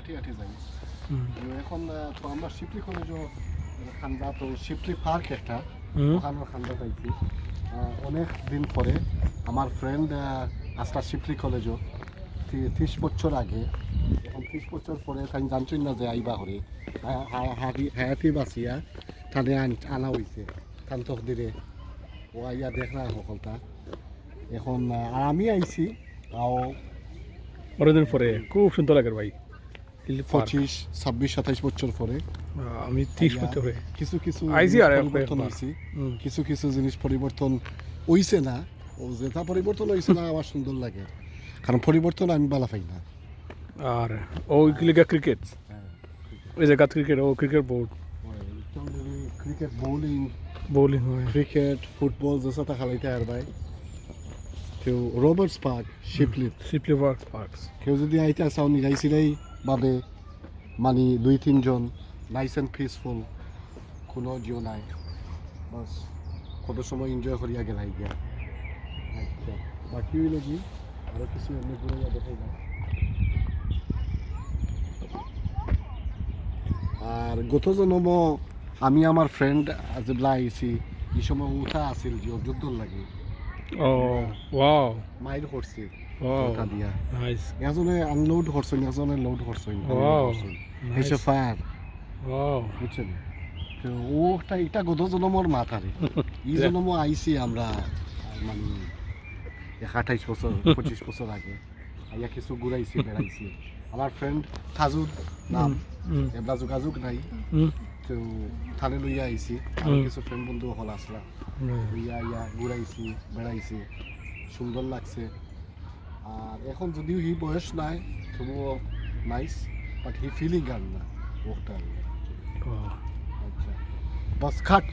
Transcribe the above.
আঠি আঠি যাই এখন তো আমরা শিপলি কলেজও খান্দা তো শিপলি পার্ক একটা ওখানের খান্দা পাইছি অনেক দিন পরে আমার ফ্রেন্ড আসটা শিপলি কলেজও 30 বছর আগে এখন 30 বছর পরে তাই জানছই না যে আইবা হরে হায়াতি বাঁচিয়া থানে আনা হয়েছে থান তকদিরে ও আইয়া দেখ না সকলটা এখন আর আমি আইছি তাও অনেকদিন পরে খুব সুন্দর লাগে ভাই 25, 26, 27 বছর পরে আমি 30 বছর পরে কিছু কিছু আইছি আর পরিবর্তন হয়েছে কিছু কিছু জিনিস পরিবর্তন হইছে না ও যেটা পরিবর্তন হয়েছে না আমার সুন্দর লাগে কারণ পরিবর্তন আমি বালা পাই না আর ওইগুলি ক্রিকেট ওই জায়গা ক্রিকেট ও cricket board cricket bowling bowling হয় ক্রিকেট ফুটবল যেটা খেলাইতে আর ভাই কেউ রবার্টস পার্ক শিপলি পার্ক কেউ যদি আইতে চাও নিরাইছিলেই বাবে মানে 2-3 জন নাইস অ্যান্ড পিসফুল কোনো জিও নাই বাস কত সময় এনজয় করিয়া গেলাই গিয়া আচ্ছা বাকি হইল কি আরও কিছু এমনি ঘুরে দেখাই না আর গত জন্ম আমি আমার ফ্রেন্ড যেগুলা আইছি এই সময় উঠা আছিল যে যুদ্ধ লাগে ও ওয়াও মাইল করছে ওয়াও ওটা দিয়া নাইস এজনে আনলোড করছেন এজনে লোড করছেন ওয়াও হেসে ফায়ার ওয়াও বুঝছেন তো ওটা এটা গত জন্মর মাথারে এই জন্ম আইছি আমরা মানে 28 বছর 25 বছর আগে আইয়া কিছু ঘুরাইছি বেড়াইছি আমার ফ্রেন্ড থাজুদ নাম এবলা যোগাযোগ নাই তো থানে লইয়া আইছি আর কিছু ফ্রেন্ড বন্ধু হল আসলা লইয়া ইয়া ঘুরাইছি বেড়াইছি সুন্দর লাগছে আর এখন যদিও হি বয়স নাই তবুও নাইস বাট হি ফিলিং গান না ওটা আচ্ছা বাস কাট